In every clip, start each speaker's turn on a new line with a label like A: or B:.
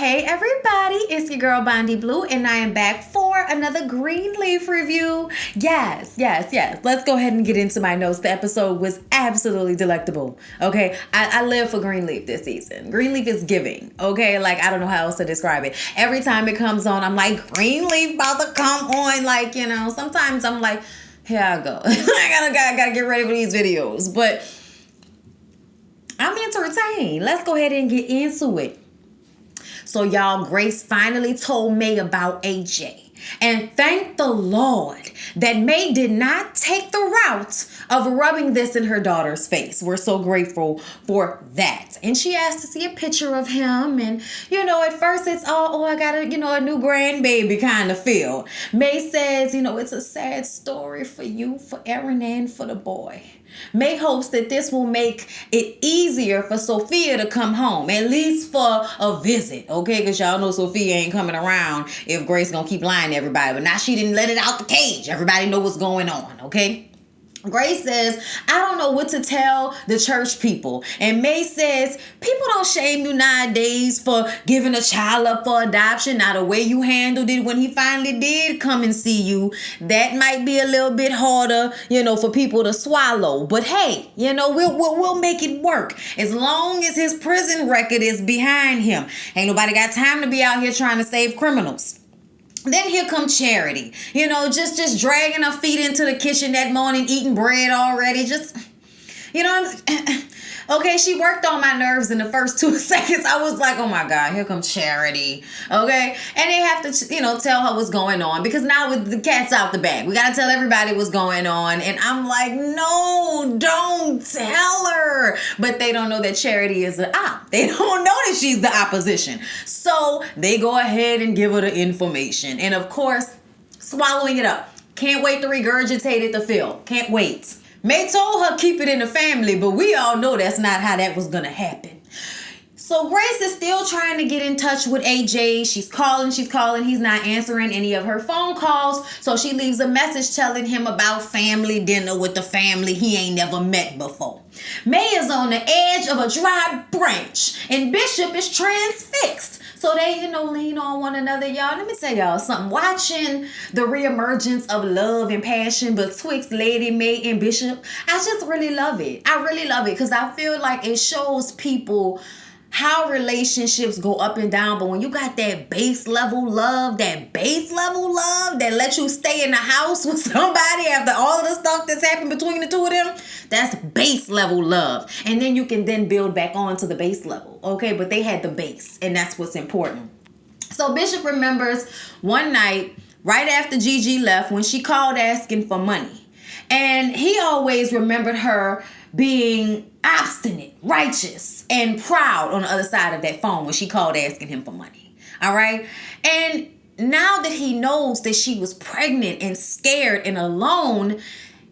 A: Hey everybody, it's your girl Bondy Blue, and I am back for another Greenleaf review. Yes. Let's go ahead and get into my notes. The episode was absolutely delectable. Okay, I live for Greenleaf this season. Greenleaf is giving. Okay, like I don't know how else to describe it. Every time it comes on, I'm like, Greenleaf about to come on. Like, you know, sometimes I'm like, here I go. I gotta get ready for these videos, but I'm entertained. Let's go ahead and get into it. So y'all, Grace finally told May about AJ. And thank the Lord that May did not take the route of rubbing this in her daughter's face. We're so grateful for that. And she asked to see a picture of him. And, you know, at first it's all, I got a new grandbaby kind of feel. May says, it's a sad story for you, for Aaron, and for the boy. May hopes that this will make it easier for Sophia to come home, at least for a visit, okay? Because y'all know Sophia ain't coming around if Grace gonna keep lying to everybody. But now she didn't let it out the cage. Everybody know what's going on, okay? Grace says, I don't know what to tell the church people. And May says, people don't shame you nowadays for giving a child up for adoption. Now, the way you handled it when he finally did come and see you, that might be a little bit harder, for people to swallow. But hey, we'll make it work as long as his prison record is behind him. Ain't nobody got time to be out here trying to save criminals. Then here comes Charity, just dragging her feet into the kitchen that morning, eating bread already. Okay, she worked on my nerves in the first 2 seconds. I was like, oh my God, here comes Charity. Okay, and they have to, tell her what's going on because now with the cat's out the bag, we got to tell everybody what's going on. And I'm like, no, don't tell her. But they don't know that Charity is the op. They don't know that she's the opposition. So they go ahead and give her the information. And of course, swallowing it up. Can't wait to regurgitate it to Phil. Can't wait. May told her keep it in the family, but we all know that's not how that was going to happen. So Grace is still trying to get in touch with AJ. She's calling. He's not answering any of her phone calls. So she leaves a message telling him about family dinner with the family he ain't never met before. May is on the edge of a dry branch and Bishop is transfixed. So they, lean on one another, y'all. Let me tell y'all something. Watching the reemergence of love and passion betwixt Lady May and Bishop, I just really love it. I really love it because I feel like it shows people how relationships go up and down. But when you got that base level love that lets you stay in the house with somebody after all of the stuff that's happened between the two of them, that's base level love. And then you can then build back on to the base level. Okay, but they had the base, and that's what's important. So Bishop remembers one night right after Gigi left when she called asking for money. And he always remembered her being obstinate, righteous, and proud on the other side of that phone when she called asking him for money. All right. And now that he knows that she was pregnant and scared and alone,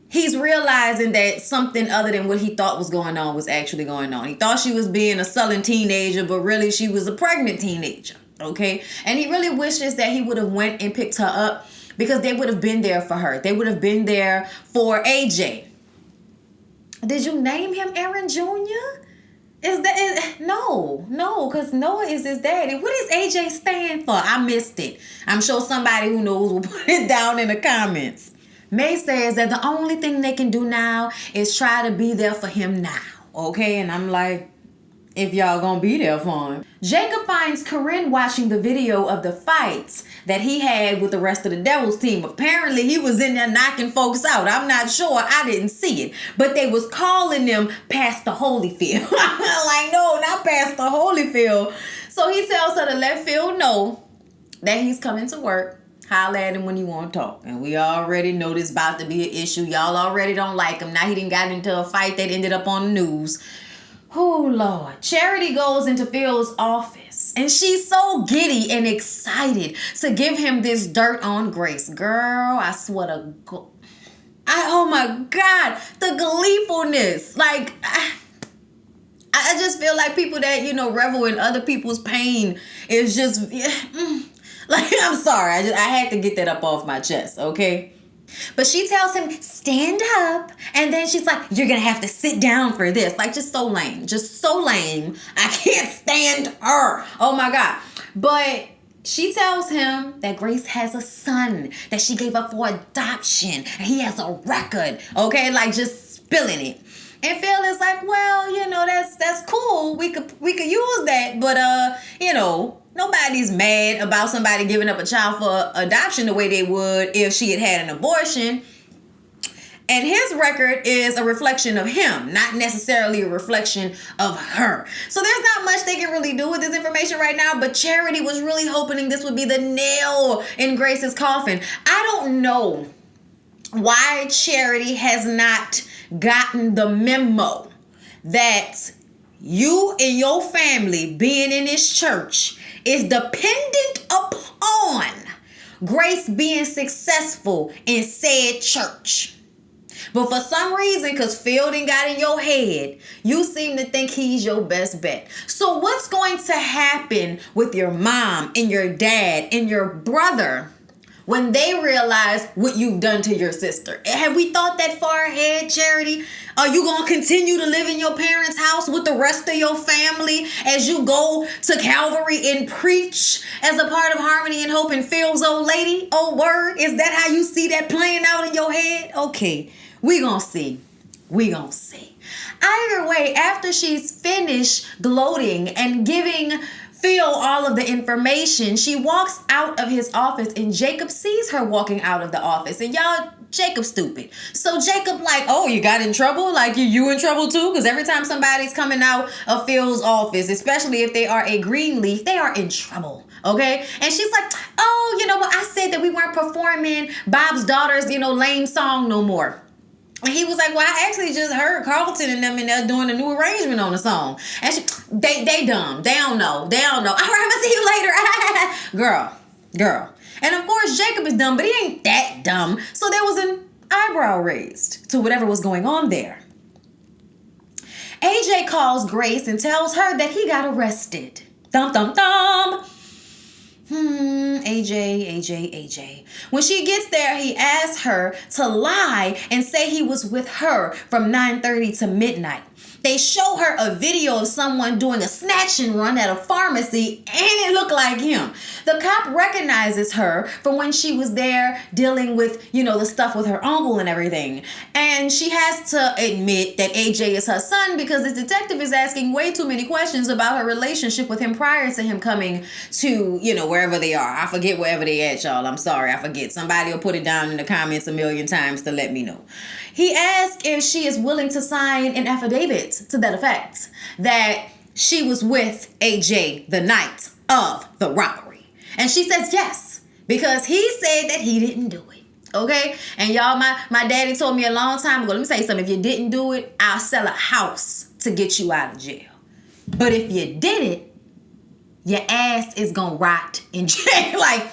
A: he's realizing that something other than what he thought was going on was actually going on. He thought she was being a sullen teenager, but really she was a pregnant teenager. Okay. And he really wishes that he would have went and picked her up because they would have been there for her. They would have been there for AJ. Did you name him Aaron Jr.? No, because Noah is his daddy. What does AJ stand for? I missed it. I'm sure somebody who knows will put it down in the comments. May says that the only thing they can do now is try to be there for him now. Okay, and I'm like, if y'all gonna be there for him. Jacob finds Corinne watching the video of the fights that he had with the rest of the Devils team. Apparently he was in there knocking folks out. I'm not sure. I didn't see it. But they was calling them Pastor Holyfield. I'm like, no, not Pastor Holyfield. So he tells her to let Phil know that he's coming to work. Holler at him when you want to talk. And we already know this about to be an issue. Y'all already don't like him. Now he done got into a fight that ended up on the news. Oh, Lord. Charity goes into Phil's office, and she's so giddy and excited to give him this dirt on Grace. Girl, I swear to God. Oh, my God. The gleefulness. Like, I just feel like people that, revel in other people's pain is just, like, I'm sorry. I had to get that up off my chest, okay? But she tells him, stand up. And then she's like, you're going to have to sit down for this. Like, just so lame. Just so lame. I can't stand her. Oh, my God. But she tells him that Grace has a son that she gave up for adoption. And he has a record. Okay? Like, just spilling it. And Phil is like, well, you know, that's cool. We could use that. But, you know, nobody's mad about somebody giving up a child for adoption the way they would if she had had an abortion. And his record is a reflection of him, not necessarily a reflection of her. So there's not much they can really do with this information right now, but Charity was really hoping this would be the nail in Grace's coffin. I don't know why Charity has not gotten the memo that you and your family being in this church is dependent upon Grace being successful in said church. But for some reason, because Phil done got in your head, you seem to think he's your best bet. So what's going to happen with your mom and your dad and your brother when they realize what you've done to your sister? Have we thought that far ahead, Charity? Are you going to continue to live in your parents' house with the rest of your family as you go to Calvary and preach as a part of Harmony and Hope and Phil's old lady? Oh, word? Is that how you see that playing out in your head? Okay, we going to see. We going to see. Either way, after she's finished gloating and giving Phil all of the information, she walks out of his office and Jacob sees her walking out of the office. And y'all, Jacob's stupid. So Jacob like, oh, you got in trouble? Like you in trouble too? Because every time somebody's coming out of Phil's office, especially if they are a Greenleaf, they are in trouble. Okay? And she's like, oh, you know what? I said that we weren't performing Bob's Daughter's, you know, lame song no more. And he was like, well, I actually just heard Carlton and them in there doing a new arrangement on the song. And they dumb. They don't know. All right, I'm going to see you later. Girl. And of course, Jacob is dumb, but he ain't that dumb. So there was an eyebrow raised to whatever was going on there. AJ calls Grace and tells her that he got arrested. Thump, thump, thump. AJ. When she gets there, he asks her to lie and say he was with her from 9:30 to midnight. They show her a video of someone doing a snatch and run at a pharmacy, and it looked like him. The cop recognizes her from when she was there dealing with, you know, the stuff with her uncle and everything. And she has to admit that AJ is her son because the detective is asking way too many questions about her relationship with him prior to him coming to, you know, wherever they are. I forget wherever they at, y'all. I'm sorry, I forget. Somebody will put it down in the comments a million times to let me know. He asks if she is willing to sign an affidavit to that effect, that she was with AJ the night of the robbery. And she says yes, because he said that he didn't do it. Okay? And y'all, my daddy told me a long time ago, let me tell you something, if you didn't do it, I'll sell a house to get you out of jail. But if you did it, your ass is gonna rot in jail. Like,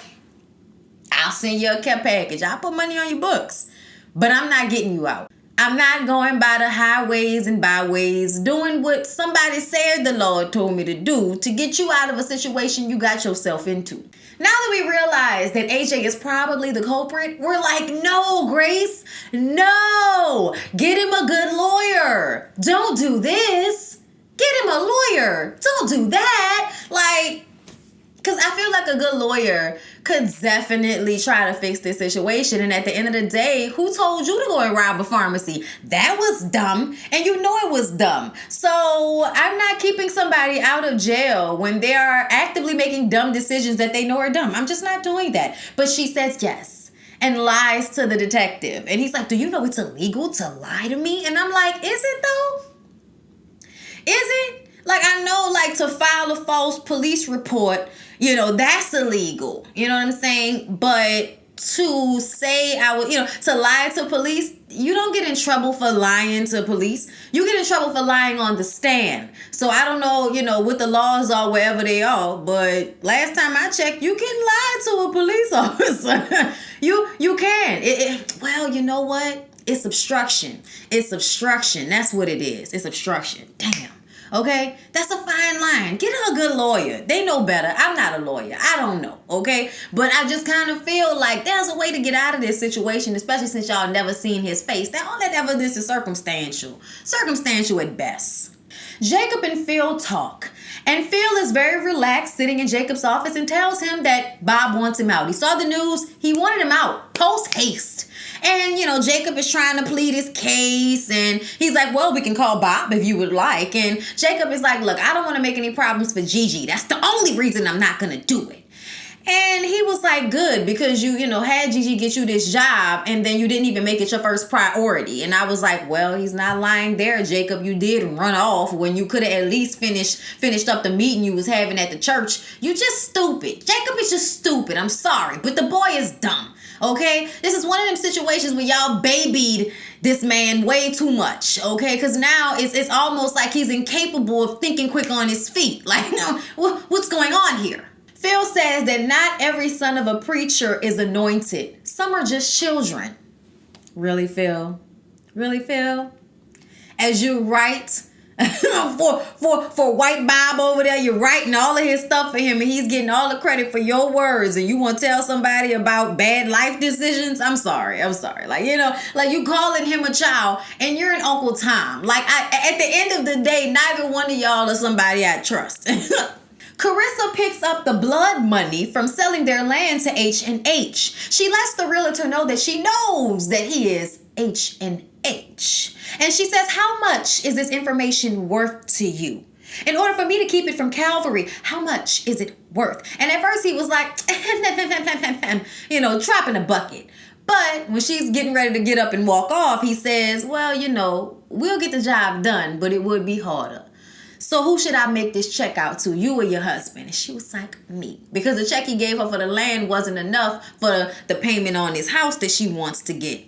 A: I'll send you a care package. I'll put money on your books. But I'm not getting you out. I'm not going by the highways and byways, doing what somebody said the Lord told me to do to get you out of a situation you got yourself into. Now that we realize that AJ is probably the culprit, we're like, no, Grace, no. Get him a good lawyer. Don't do this. Get him a lawyer. Don't do that. Like, because I feel like a good lawyer could definitely try to fix this situation. And at the end of the day, who told you to go and rob a pharmacy? That was dumb. And you know it was dumb. So I'm not keeping somebody out of jail when they are actively making dumb decisions that they know are dumb. I'm just not doing that. But she says yes and lies to the detective. And he's like, do you know it's illegal to lie to me? And I'm like, is it though? Is it? Like, I know, like, to file a false police report, you know, that's illegal. You know what I'm saying? But to say to lie to police, you don't get in trouble for lying to police. You get in trouble for lying on the stand. So I don't know, you know, what the laws are wherever they are. But last time I checked, you can lie to a police officer. you can. Well, you know what? It's obstruction. It's obstruction. That's what it is. It's obstruction. Damn. Okay, that's a fine line. Get her a good lawyer. They know better. I'm not a lawyer. I don't know. Okay, but I just kind of feel like there's a way to get out of this situation, especially since y'all never seen his face. That all that evidence is circumstantial at best. Jacob and Phil talk. And Phil is very relaxed sitting in Jacob's office and tells him that Bob wants him out. He saw the news. He wanted him out post haste. And, Jacob is trying to plead his case. And he's like, well, we can call Bob if you would like. And Jacob is like, look, I don't want to make any problems for Gigi. That's the only reason I'm not going to do it. And he was like, good, because you had Gigi get you this job and then you didn't even make it your first priority. And I was like, well, he's not lying there, Jacob. You did run off when you could have at least finished up the meeting you was having at the church. You just stupid. Jacob is just stupid. I'm sorry, but the boy is dumb. Okay, this is one of them situations where y'all babied this man way too much. Okay, because now it's almost like he's incapable of thinking quick on his feet. Like, what's going on here? Phil says that not every son of a preacher is anointed. Some are just children. Really, Phil? Really, Phil? As you write for white Bob over there, you're writing all of his stuff for him and he's getting all the credit for your words, and you want to tell somebody about bad life decisions? I'm sorry. Like, you calling him a child and you're an Uncle Tom. Like, at the end of the day, neither one of y'all is somebody I trust. Carissa picks up the blood money from selling their land to H&H. She lets the realtor know that she knows that he is H&H. And she says, how much is this information worth to you? In order for me to keep it from Calvary, how much is it worth? And at first he was like, dropping a bucket. But when she's getting ready to get up and walk off, he says, well, we'll get the job done, but it would be harder. So who should I make this check out to, you or your husband? And she was like, me. Because the check he gave her for the land wasn't enough for the payment on his house that she wants to get.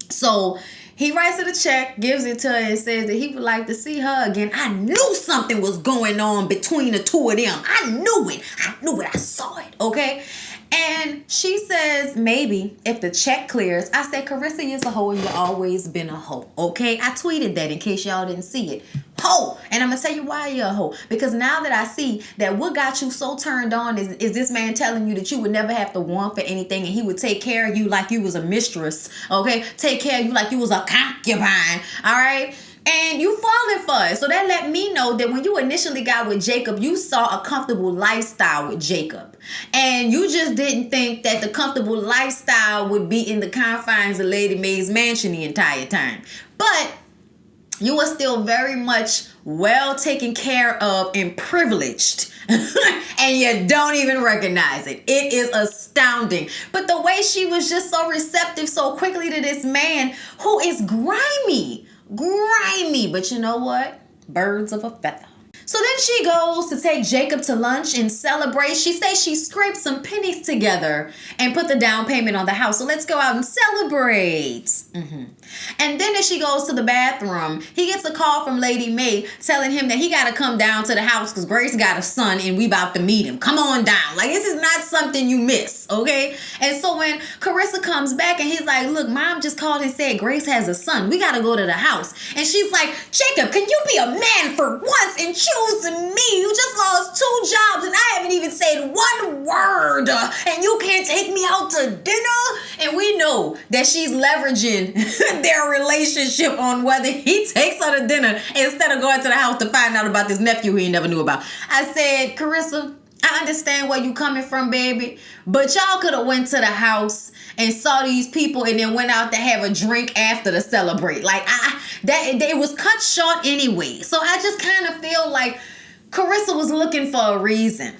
A: So he writes her the check, gives it to her, and says that he would like to see her again. I knew something was going on between the two of them. I knew it. I saw it, okay? And she says, maybe, if the check clears. I said, Carissa is a hoe and you've always been a hoe, okay? I tweeted that in case y'all didn't see it. Hoe! And I'm going to tell you why you're a hoe. Because now that I see that what got you so turned on is this man telling you that you would never have to want for anything and he would take care of you like you was a mistress, okay? Take care of you like you was a concubine, all right? And you falling for it. So that let me know that when you initially got with Jacob, you saw a comfortable lifestyle with Jacob. And you just didn't think that the comfortable lifestyle would be in the confines of Lady Mae's mansion the entire time. But you were still very much well taken care of and privileged. And you don't even recognize it. It is astounding. But the way she was just so receptive so quickly to this man who is grimy. But you know what? Birds of a feather. So then she goes to take Jacob to lunch and celebrate. She says she scraped some pennies together and put the down payment on the house. So let's go out and celebrate. And then as she goes to the bathroom, he gets a call from Lady Mae telling him that he got to come down to the house because Grace got a son and we about to meet him. Come on down. Like, this is not something you miss, okay? And so when Carissa comes back and he's like, look, Mom just called and said Grace has a son. We got to go to the house. And she's like, Jacob, can you be a man for once and choose me? You just lost 2 jobs and I haven't even said one word. And you can't take me out to dinner? And we know that she's leveraging their relationship on whether he takes her to dinner instead of going to the house to find out about this nephew he never knew about. I said, Carissa, I understand where you coming from, baby, but y'all could have went to the house and saw these people and then went out to have a drink after to celebrate. Like, it was cut short anyway. So I just kind of feel like Carissa was looking for a reason.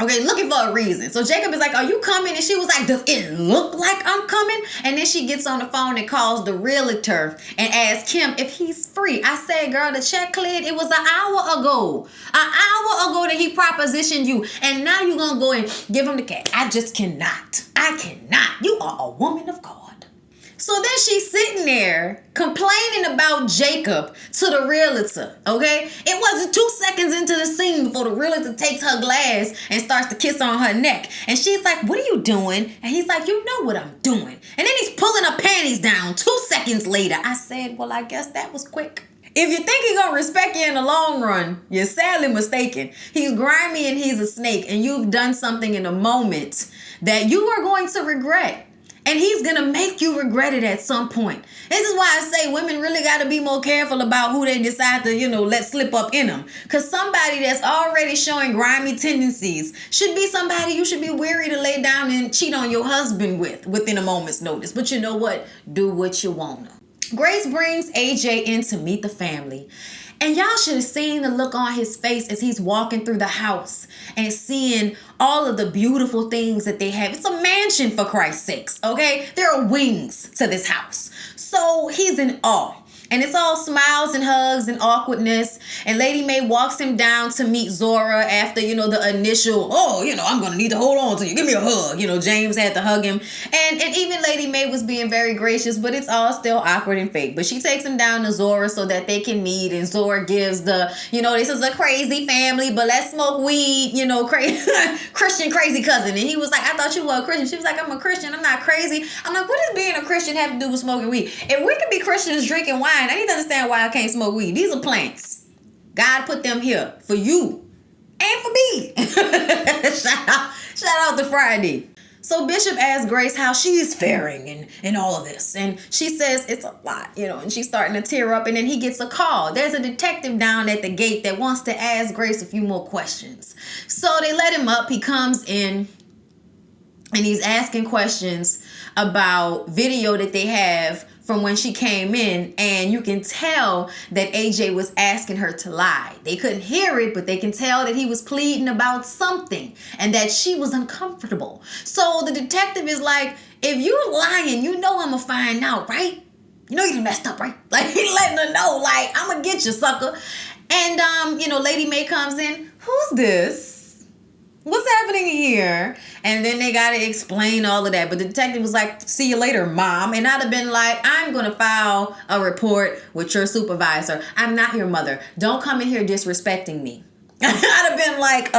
A: Okay, looking for a reason. So Jacob is like, are you coming? And she was like, does it look like I'm coming? And then she gets on the phone and calls the realtor and asks him if he's free. I said, girl, the check cleared. It was an hour ago. An hour ago that he propositioned you. And now you're going to go and give him the cash. I just cannot. I cannot. You are a woman of God. So then she's sitting there complaining about Jacob to the realtor, okay? It wasn't 2 seconds into the scene before the realtor takes her glass and starts to kiss on her neck. And she's like, what are you doing? And he's like, you know what I'm doing. And then he's pulling her panties down 2 seconds later. I said, well, I guess that was quick. If you think he's gonna respect you in the long run, you're sadly mistaken. He's grimy and he's a snake, and you've done something in a moment that you are going to regret. And he's gonna make you regret it at some point. This is why I say women really gotta be more careful about who they decide to, let slip up in them. Because somebody that's already showing grimy tendencies should be somebody you should be weary to lay down and cheat on your husband within a moment's notice. But you know what? Do what you wanna. Grace brings AJ in to meet the family. And y'all should have seen the look on his face as he's walking through the house and seeing all of the beautiful things that they have. It's a mansion, for Christ's sakes, okay? There are wings to this house. So he's in awe. And it's all smiles and hugs and awkwardness. And Lady Mae walks him down to meet Zora after, the initial, I'm going to need to hold on to you. Give me a hug. James had to hug him. And even Lady Mae was being very gracious, but it's all still awkward and fake. But she takes him down to Zora so that they can meet. And Zora gives this is a crazy family, but let's smoke weed, Christian crazy cousin. And he was like, I thought you were a Christian. She was like, I'm a Christian. I'm not crazy. I'm like, what does being a Christian have to do with smoking weed? If we could be Christians drinking wine, I need to understand why I can't smoke weed. These are plants. God put them here for you and for me. Shout out to Friday. So Bishop asks Grace how she's faring and all of this. And she says it's a lot, and she's starting to tear up. And then he gets a call. There's a detective down at the gate that wants to ask Grace a few more questions. So they let him up. He comes in and he's asking questions about video that they have from when she came in, and you can tell that AJ was asking her to lie. They couldn't hear it, but they can tell that he was pleading about something and that she was uncomfortable. So the detective is like, if you're lying, I'm gonna find out, right? You done messed up, right? Like, he letting her know, like, I'm gonna get you, sucker. And, Lady Mae comes in, who's this? What's happening here? And then they got to explain all of that. But the detective was like, see you later, Mom. And I'd have been like, I'm going to file a report with your supervisor. I'm not your mother. Don't come in here disrespecting me. I'd have been like,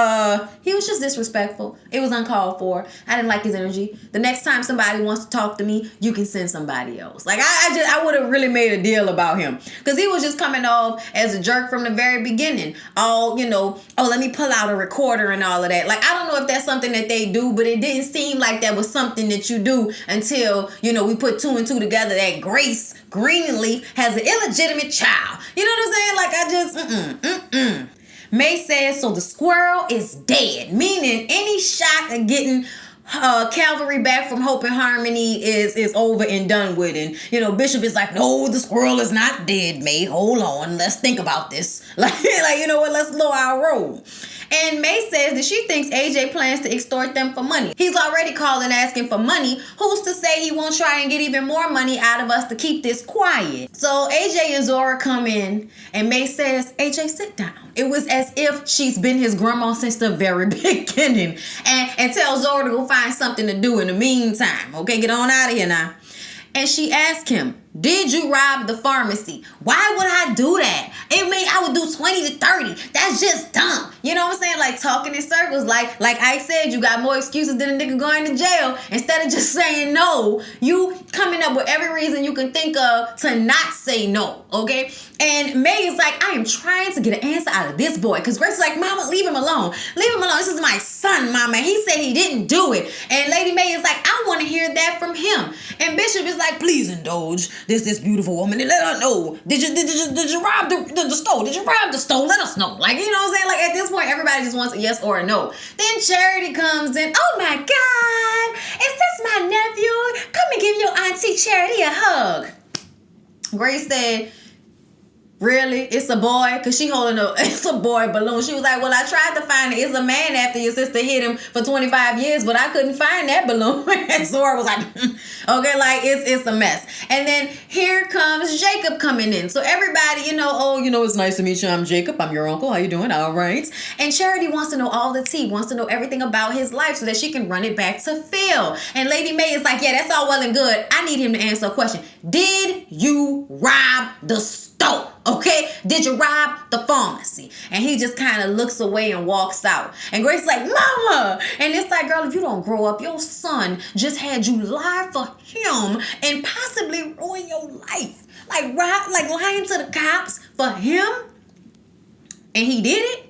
A: he was just disrespectful. It was uncalled for. I didn't like his energy. The next time somebody wants to talk to me, you can send somebody else. Like, I would have really made a deal about him. Because he was just coming off as a jerk from the very beginning. Let me pull out a recorder and all of that. Like, I don't know if that's something that they do, but it didn't seem like that was something that you do until, we put two and two together that Grace Greenleaf has an illegitimate child. You know what I'm saying? Like, I just, Mae says, so the squirrel is dead, meaning any shot at getting Calvary back from Hope and Harmony is over and done with. And, Bishop is like, no, the squirrel is not dead, Mae. Hold on. Let's think about this. Like, you know what? Let's lower our roll. And Mae says that she thinks AJ plans to extort them for money. He's already calling asking for money. Who's to say he won't try and get even more money out of us to keep this quiet? So AJ and Zora come in and Mae says, AJ, sit down. It was as if she's been his grandma since the very beginning. And tells Zora to go find something to do in the meantime. Okay, get on out of here now. And she asked him, did you rob the pharmacy? Why would I do that? I would do 20 to 30. That's just dumb. You know what I'm saying? Like, talking in circles. Like I said, you got more excuses than a nigga going to jail. Instead of just saying no, you coming up with every reason you can think of to not say no, okay? And Mae is like, I am trying to get an answer out of this boy. Because Grace is like, Mama, leave him alone. Leave him alone. This is my son, Mama. He said he didn't do it. And Lady Mae is like, I want to hear that from him. And Bishop is like, please indulge this beautiful woman and let her know. Did you rob the store? Did you rob the store? Let us know. Like, you know what I'm saying? Like, at this point, everybody just wants a yes or a no. Then Charity comes in. Oh my God, is this my nephew? Come and give your auntie Charity a hug. Grace said, really? It's a boy? Because she holding it's a boy balloon. She was like, well, I tried to find it. It's a man after your sister hit him for 25 years, but I couldn't find that balloon. And Zora was like, okay, like, it's a mess. And then here comes Jacob coming in. So everybody, it's nice to meet you. I'm Jacob. I'm your uncle. How you doing? All right. And Charity wants to know all the tea, wants to know everything about his life so that she can run it back to Phil. And Lady Mae is like, yeah, that's all well and good. I need him to answer a question. Did you rob the store? Okay, did you rob the pharmacy? And he just kind of looks away and walks out. And Grace is like, Mama! And it's like, girl, if you don't grow up, your son just had you lie for him and possibly ruin your life. Like lying to the cops for him? And he did it?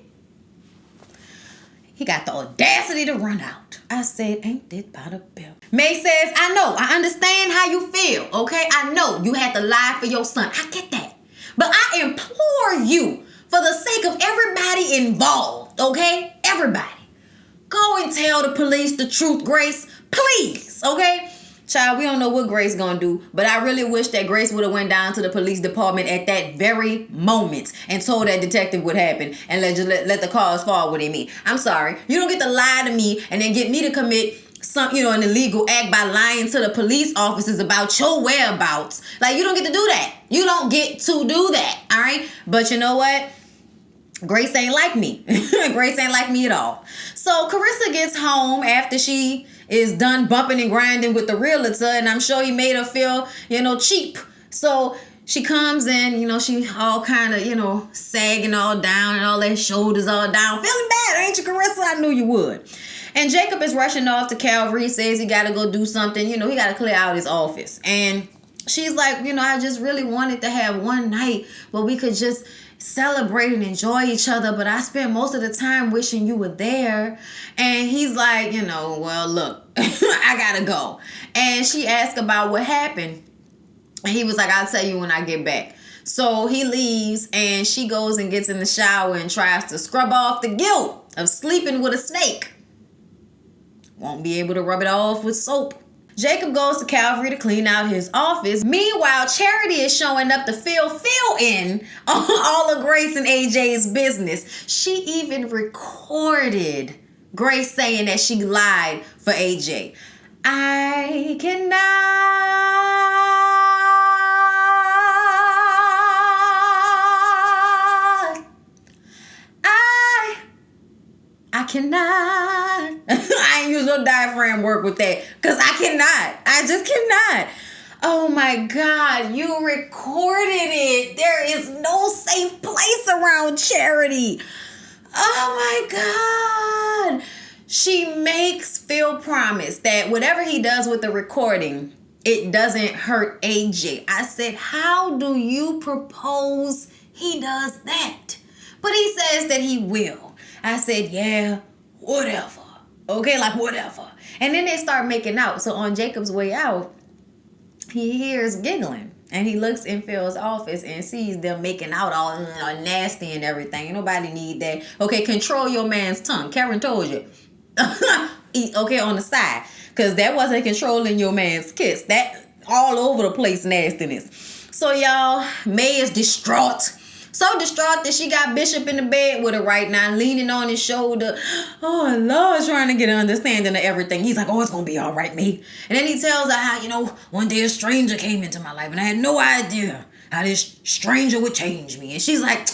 A: He got the audacity to run out. I said, ain't that about a bill? May says, I know. I understand how you feel, okay? I know you had to lie for your son. I get that. But I implore you, for the sake of everybody involved, okay? Everybody. Go and tell the police the truth, Grace. Please, okay? Child, we don't know what Grace gonna do, but I really wish that Grace would have went down to the police department at that very moment and told that detective what happened and let the cause fall where they mean. I'm sorry. You don't get to lie to me and then get me to commit an illegal act by lying to the police officers about your whereabouts. Like, you don't get to do that. You don't get to do that, all right? But you know what? Grace ain't like me. Grace ain't like me at all. So Carissa gets home after she is done bumping and grinding with the realtor, and I'm sure he made her feel, cheap. So she comes in, she all kind of, sagging all down and all their shoulders all down. Feeling bad, ain't you, Carissa? I knew you would. And Jacob is rushing off to Calvary, says he got to go do something. He got to clear out his office. And she's like, I just really wanted to have one night where we could just celebrate and enjoy each other, but I spent most of the time wishing you were there. And he's like, well, look, I gotta go. And she asked about what happened, and he was like, I'll tell you when I get back. So he leaves, and she goes and gets in the shower and tries to scrub off the guilt of sleeping with a snake. Won't be able to rub it off with soap. Jacob goes to Calvary to clean out his office. Meanwhile, Charity is showing up to fill in all of Grace and AJ's business. She even recorded Grace saying that she lied for AJ. I cannot. I ain't use no diaphragm work with that because I cannot. I just cannot. Oh my God, you recorded it. There is no safe place around Charity. Oh my God. She makes Phil promise that whatever he does with the recording, it doesn't hurt AJ. I said, how do you propose he does that? But he says that he will. I said, yeah, whatever. Okay, like whatever. And then they start making out. So on Jacob's way out, he hears giggling. And he looks in Phil's office and sees them making out all nasty and everything. Nobody need that. Okay, control your man's tongue. Karen told you. Okay, on the side. Because that wasn't controlling your man's kiss. That all over the place nastiness. So y'all, May is distraught. So distraught that she got Bishop in the bed with her right now, leaning on his shoulder. Oh, Lord, trying to get an understanding of everything. He's like, oh, it's going to be all right, May. And then he tells her how, one day a stranger came into my life, and I had no idea how this stranger would change me. And she's like,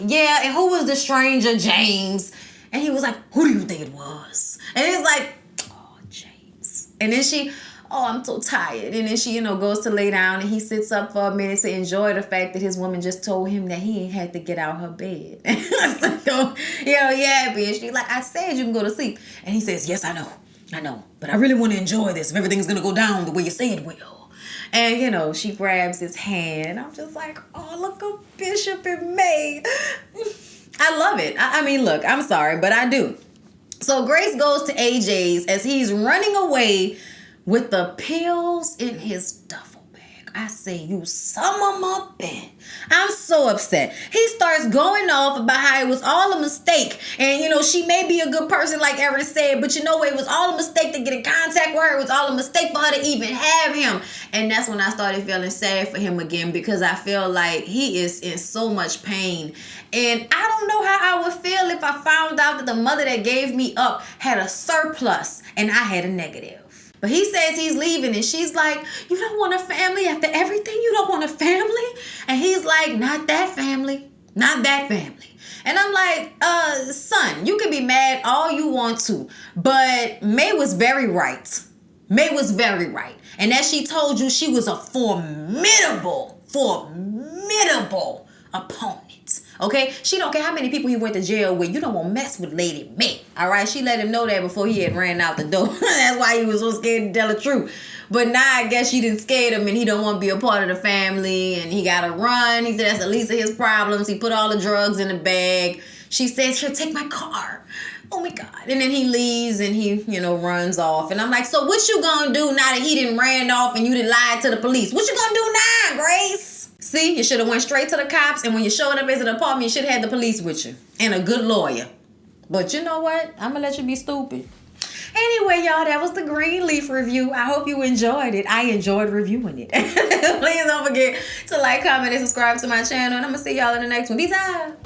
A: yeah, and who was the stranger, James? And he was like, who do you think it was? And he's like, oh, James. And then she... oh, I'm so tired. And then she, goes to lay down, and he sits up for a minute to enjoy the fact that his woman just told him that he ain't had to get out her bed. So, yeah, bitch. She's like, I said you can go to sleep. And he says, yes, I know. But I really want to enjoy this if everything's going to go down the way you say it will. And, she grabs his hand. I'm just like, oh, look at Bishop and May. I love it. I mean, look, I'm sorry, but I do. So Grace goes to AJ's as he's running away with the pills in his duffel bag. I say, you sum them up in. I'm so upset. He starts going off about how it was all a mistake. And, she may be a good person like Erin said, but it was all a mistake to get in contact with her. It was all a mistake for her to even have him. And that's when I started feeling sad for him again, because I feel like he is in so much pain. And I don't know how I would feel if I found out that the mother that gave me up had a surplus and I had a negative. But he says he's leaving, and she's like, you don't want a family after everything? You don't want a family? And he's like, not that family. Not that family. And I'm like, son, you can be mad all you want to, but May was very right. May was very right. And as she told you, she was a formidable opponent. Okay? She don't care how many people he went to jail with. You don't want to mess with Lady May. All right? She let him know that before he had ran out the door. That's why he was so scared to tell the truth. But now I guess she didn't scare him and he don't want to be a part of the family and he got to run. He said that's the least of his problems. He put all the drugs in the bag. She said, she'll take my car. Oh my God. And then he leaves and he, runs off. And I'm like, so what you gonna do now that he didn't ran off and you didn't lie to the police? What you gonna do now, Grace? See, you should have went straight to the cops. And when you showed up at the apartment, you should have had the police with you. And a good lawyer. But you know what? I'm gonna let you be stupid. Anyway, y'all, that was the Greenleaf review. I hope you enjoyed it. I enjoyed reviewing it. Please don't forget to like, comment, and subscribe to my channel. And I'm gonna see y'all in the next one. Peace out.